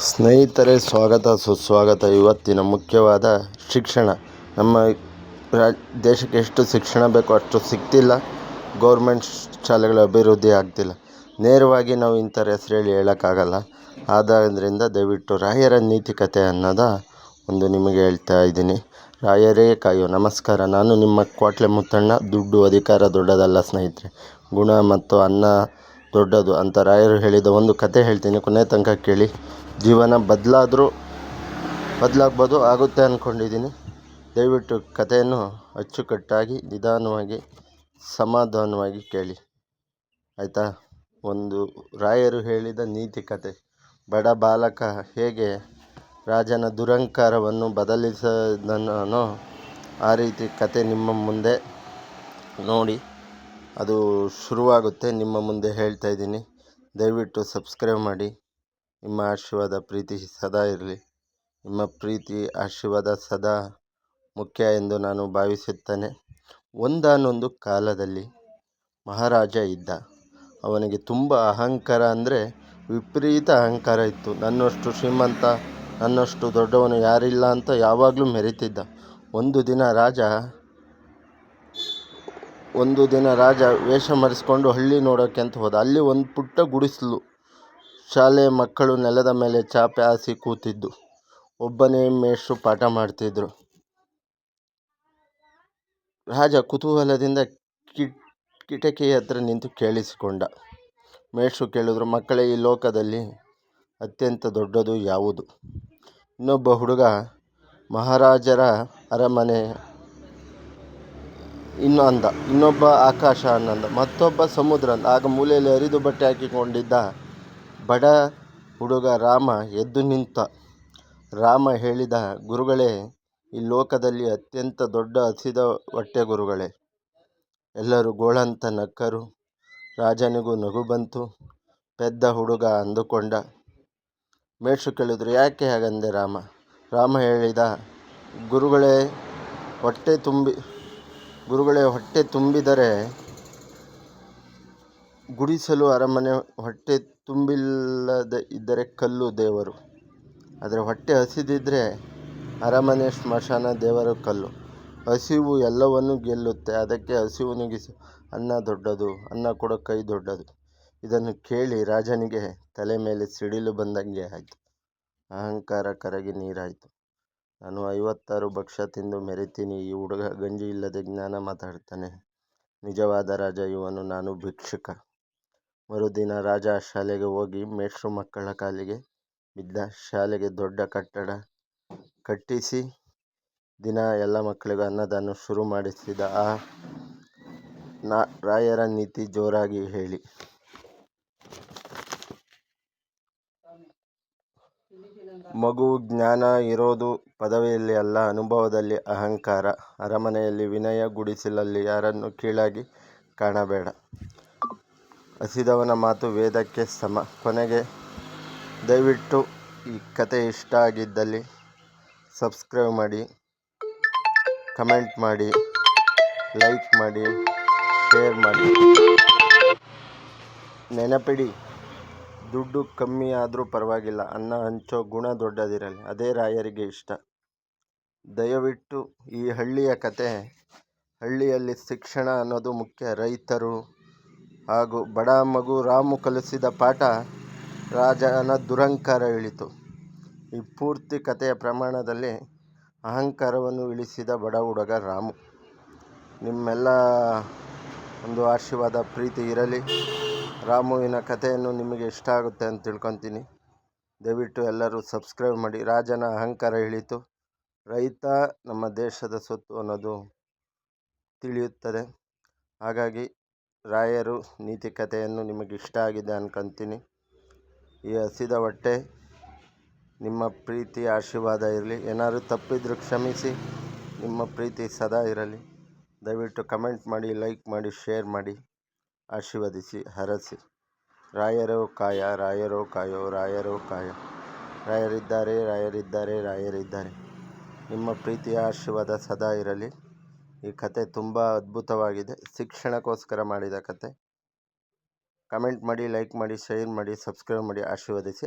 ಸ್ನೇಹಿತರೆ, ಸ್ವಾಗತ ಸುಸ್ವಾಗತ. ಇವತ್ತಿನ ಮುಖ್ಯವಾದ ಶಿಕ್ಷಣ. ನಮ್ಮ ದೇಶಕ್ಕೆ ಎಷ್ಟು ಶಿಕ್ಷಣ ಬೇಕೋ ಅಷ್ಟು ಸಿಗ್ತಿಲ್ಲ. ಗೌರ್ಮೆಂಟ್ ಶಾಲೆಗಳ ಅಭಿವೃದ್ಧಿ ಆಗ್ತಿಲ್ಲ. ನೇರವಾಗಿ ನಾವು ಇಂಥವ್ರ ಹೆಸರು ಹೇಳೋಕ್ಕಾಗಲ್ಲ. ಆದ್ದರಿಂದ ದಯವಿಟ್ಟು ರಾಯರ ನೀತಿಕತೆ ಅನ್ನೋದ ಒಂದು ನಿಮಗೆ ಹೇಳ್ತಾ ಇದ್ದೀನಿ. ರಾಯರೇ ಕಾಯೋ. ನಮಸ್ಕಾರ. ನಾನು ನಿಮ್ಮ ಕ್ವಾಟ್ಲೆ ಮುತ್ತಣ್ಣ. ದುಡ್ಡು ಅಧಿಕಾರ ದೊಡ್ಡದಲ್ಲ ಸ್ನೇಹಿತರೆ, ಗುಣ ಮತ್ತು ಅನ್ನ ದೊಡ್ಡದು ಅಂತ ರಾಯರು ಹೇಳಿದ ಒಂದು ಕತೆ ಹೇಳ್ತೀನಿ. ಕೊನೆ ತನಕ ಕೇಳಿ. ಜೀವನ ಬದಲಾಗ್ಬೋದು, ಆಗುತ್ತೆ ಅಂದ್ಕೊಂಡಿದ್ದೀನಿ. ದಯವಿಟ್ಟು ಕಥೆಯನ್ನು ಅಚ್ಚುಕಟ್ಟಾಗಿ, ನಿಧಾನವಾಗಿ, ಸಮಾಧಾನವಾಗಿ ಕೇಳಿ, ಆಯಿತಾ? ಒಂದು ರಾಯರು ಹೇಳಿದ ನೀತಿ ಕತೆ. ಬಡ ಬಾಲಕ ಹೇಗೆ ರಾಜನ ದುರಹಂಕಾರವನ್ನು ಬದಲಿಸಿದನೋ ಆ ರೀತಿ ಕತೆ ನಿಮ್ಮ ಮುಂದೆ ನೋಡಿ. ಅದು ಶುರುವಾಗುತ್ತೆ. ನಿಮ್ಮ ಮುಂದೆ ಹೇಳ್ತಾ ಇದ್ದೀನಿ. ದಯವಿಟ್ಟು ಸಬ್ಸ್ಕ್ರೈಬ್ ಮಾಡಿ. ನಿಮ್ಮ ಆಶೀರ್ವಾದ ಪ್ರೀತಿ ಸದಾ ಇರಲಿ. ನಿಮ್ಮ ಪ್ರೀತಿ ಆಶೀರ್ವಾದ ಸದಾ ಮುಖ್ಯ ಎಂದು ನಾನು ಭಾವಿಸುತ್ತೇನೆ. ಒಂದಾನೊಂದು ಕಾಲದಲ್ಲಿ ಮಹಾರಾಜ ಇದ್ದ. ಅವನಿಗೆ ತುಂಬ ಅಹಂಕಾರ, ಅಂದರೆ ವಿಪರೀತ ಅಹಂಕಾರ ಇತ್ತು. ನನ್ನಷ್ಟು ಶ್ರೀಮಂತ, ನನ್ನಷ್ಟು ದೊಡ್ಡವನು ಯಾರಿಲ್ಲ ಅಂತ ಯಾವಾಗಲೂ ಮೆರೀತಿದ್ದ. ಒಂದು ದಿನ ರಾಜ ವೇಷ ಮರೆಸ್ಕೊಂಡು ಹಳ್ಳಿ ನೋಡೋಕ್ಕೆ ಅಂತ ಹೋದ. ಅಲ್ಲಿ ಒಂದು ಪುಟ್ಟ ಗುಡಿಸಲು. ಶಾಲೆಯ ಮಕ್ಕಳು ನೆಲದ ಮೇಲೆ ಚಾಪೆ ಹಾಸಿ ಕೂತಿದ್ದು. ಒಬ್ಬನೇ ಮೇಷ್ಟ್ರು ಪಾಠ ಮಾಡ್ತಿದ್ರು. ರಾಜ ಕುತೂಹಲದಿಂದ ಕಿಟಕಿ ಹತ್ರ ನಿಂತು ಕೇಳಿಸಿಕೊಂಡ. ಮೇಷ್ಟ್ರು ಕೇಳಿದ್ರು, ಮಕ್ಕಳೇ, ಈ ಲೋಕದಲ್ಲಿ ಅತ್ಯಂತ ದೊಡ್ಡದು ಯಾವುದು? ಇನ್ನೊಬ್ಬ ಹುಡುಗ, ಮಹಾರಾಜರ ಅರಮನೆ ಅಂದ. ಇನ್ನೊಬ್ಬ ಆಕಾಶ ಅನ್ನಂದ. ಮತ್ತೊಬ್ಬ ಸಮುದ್ರ ಅಂದ. ಆಗ ಮೂಲೆಯಲ್ಲಿ ಹರಿದು ಬಟ್ಟೆ ಹಾಕಿಕೊಂಡಿದ್ದ ಬಡ ಹುಡುಗ ರಾಮ ಎದ್ದು ನಿಂತ. ರಾಮ ಹೇಳಿದ, ಗುರುಗಳೇ, ಈ ಲೋಕದಲ್ಲಿ ಅತ್ಯಂತ ದೊಡ್ಡ ಹಸಿದ ಹೊಟ್ಟೆ ಗುರುಗಳೇ. ಎಲ್ಲರೂ ಗೋಳಂತ ನಕ್ಕರು. ರಾಜನಿಗೂ ನಗು ಬಂತು. ಪೆದ್ದ ಹುಡುಗ ಅಂದುಕೊಂಡ. ಮೇಷ್ಟ್ರು ಕೇಳಿದ್ರು, ಯಾಕೆ ಹಾಗಂದೆ ರಾಮ? ರಾಮ ಹೇಳಿದ, ಗುರುಗಳೇ, ಹೊಟ್ಟೆ ತುಂಬಿದರೆ ಗುಡಿಸಲು ಅರಮನೆ, ಹೊಟ್ಟೆ ತುಂಬಿಲ್ಲದೆ ಇದ್ದರೆ ಕಲ್ಲು ದೇವರು. ಆದರೆ ಹೊಟ್ಟೆ ಹಸಿದಿದ್ದರೆ ಅರಮನೆ, ಸ್ಮಶಾನ, ದೇವರು ಕಲ್ಲು. ಹಸಿವು ಎಲ್ಲವನ್ನೂ ಗೆಲ್ಲುತ್ತೆ. ಅದಕ್ಕೆ ಹಸಿವು ನೀಗಿಸೋ ಅನ್ನ ದೊಡ್ಡದು, ಅನ್ನ ಕೊಡೋ ಕೈ ದೊಡ್ಡದು. ಇದನ್ನು ಕೇಳಿ ರಾಜನಿಗೆ ತಲೆ ಮೇಲೆ ಸಿಡಿಲು ಬಂದಂಗೆ ಆಯಿತು. ಅಹಂಕಾರ ಕರಗಿ ನೀರಾಯಿತು. ನಾನು 56 ಭಕ್ಷ್ಯ ತಿಂದು ಮೆರಿತೀನಿ. ಈ ಹುಡುಗ ಗಂಜಿ ಇಲ್ಲದೆ ಜ್ಞಾನ ಮಾತಾಡ್ತಾನೆ. ನಿಜವಾದ ರಾಜ ಇವನು, ನಾನು ಭಿಕ್ಷುಕ. ಮರುದಿನ ರಾಜ ಶಾಲೆಗೆ ಹೋಗಿ ಮೇಷ್ಟ್ರು ಮಕ್ಕಳ ಕಾಲಿಗೆ ಬಿದ್ದ. ಶಾಲೆಗೆ ದೊಡ್ಡ ಕಟ್ಟಡ ಕಟ್ಟಿಸಿ ದಿನ ಎಲ್ಲ ಮಕ್ಕಳಿಗೂ ಅನ್ನದಾನ ಶುರು ಮಾಡಿಸಿದ. ರಾಯರ ನೀತಿ ಜೋರಾಗಿ ಹೇಳಿ. ಮಗು ಜ್ಞಾನ ಇರೋದು ಪದವಿಯಲ್ಲಿ ಅಲ್ಲ, ಅನುಭವದಲ್ಲಿ. ಅಹಂಕಾರ ಅರಮನೆಯಲ್ಲಿ ವಿನಯ, ಗುಡಿಸಲಲ್ಲಿ ಯಾರನ್ನು ಕೀಳಾಗಿ ಕಾಣಬೇಡ. ಹಸಿದವನ ಮಾತು ವೇದಕ್ಕೆ ಸಮ. ಕೊನೆಗೆ ದಯವಿಟ್ಟು ಈ ಕತೆ ಇಷ್ಟ ಆಗಿದ್ದಲ್ಲಿ ಸಬ್ಸ್ಕ್ರೈಬ್ ಮಾಡಿ, ಕಮೆಂಟ್ ಮಾಡಿ, ಲೈಕ್ ಮಾಡಿ, ಶೇರ್ ಮಾಡಿ. ನೆನಪಿಡಿ, ದುಡ್ಡು ಕಮ್ಮಿ ಆದರೂ ಪರವಾಗಿಲ್ಲ, ಅನ್ನ ಹಂಚೋ ಗುಣ ದೊಡ್ಡದಿರಲಿ. ಅದೇ ರಾಯರಿಗೆ ಇಷ್ಟ. ದಯವಿಟ್ಟು ಈ ಹಳ್ಳಿಯ ಕತೆ. ಹಳ್ಳಿಯಲ್ಲಿ ಶಿಕ್ಷಣ ಅನ್ನೋದು ಮುಖ್ಯ. ರೈತರು ಹಾಗೂ ಬಡ ಮಗು ರಾಮು ಕಲಿಸಿದ ಪಾಠ ರಾಜನ ದುರಹಂಕಾರ ಇಳಿತು. ಈ ಪೂರ್ತಿ ಕಥೆಯ ಪ್ರಮಾಣದಲ್ಲಿ ಅಹಂಕಾರವನ್ನು ಇಳಿಸಿದ ಬಡ ಹುಡುಗ ರಾಮು. ನಿಮ್ಮೆಲ್ಲ ಒಂದು ಆಶೀರ್ವಾದ ಪ್ರೀತಿ ಇರಲಿ. ರಾಮುವಿನ ಕಥೆಯನ್ನು ನಿಮಗೆ ಇಷ್ಟ ಆಗುತ್ತೆ ಅಂತ ತಿಳ್ಕೊತೀನಿ. ದಯವಿಟ್ಟು ಎಲ್ಲರೂ ಸಬ್ಸ್ಕ್ರೈಬ್ ಮಾಡಿ. ರಾಜನ ಅಹಂಕಾರ ಇಳಿತು. ರೈತ ನಮ್ಮ ದೇಶದ ಸೊತ್ತು ಅನ್ನೋದು ತಿಳಿಯುತ್ತದೆ. ಹಾಗಾಗಿ ರಾಯರು ನೀತಿ ಕಥೆಯನ್ನು ನಿಮಗೆ ಇಷ್ಟ ಆಗಿದೆ ಅನ್ಕೊತೀನಿ. ಈ ಹಸಿದ ಹೊಟ್ಟೆ ನಿಮ್ಮ ಪ್ರೀತಿ ಆಶೀರ್ವಾದ ಇರಲಿ. ಏನಾದರೂ ತಪ್ಪಿದ್ರೂ ಕ್ಷಮಿಸಿ. ನಿಮ್ಮ ಪ್ರೀತಿ ಸದಾ ಇರಲಿ. ದಯವಿಟ್ಟು ಕಮೆಂಟ್ ಮಾಡಿ, ಲೈಕ್ ಮಾಡಿ, ಶೇರ್ ಮಾಡಿ, ಆಶೀರ್ವದಿಸಿ, ಹರಸಿ. ರಾಯರೋ ಕಾಯ, ರಾಯರೋ ಕಾಯೋ, ರಾಯರೋ ಕಾಯ. ರಾಯರಿದ್ದಾರೆ, ರಾಯರಿದ್ದಾರೆ, ರಾಯರಿದ್ದಾರೆ. ನಿಮ್ಮ ಪ್ರೀತಿಯ ಆಶೀರ್ವಾದ ಸದಾ ಇರಲಿ. ಈ ಕತೆ ತುಂಬ ಅದ್ಭುತವಾಗಿದೆ. ಶಿಕ್ಷಣಕ್ಕೋಸ್ಕರ ಮಾಡಿದ ಕತೆ. ಕಮೆಂಟ್ ಮಾಡಿ, ಲೈಕ್ ಮಾಡಿ, ಶೇರ್ ಮಾಡಿ, ಸಬ್ಸ್ಕ್ರೈಬ್ ಮಾಡಿ, ಆಶೀರ್ವದಿಸಿ.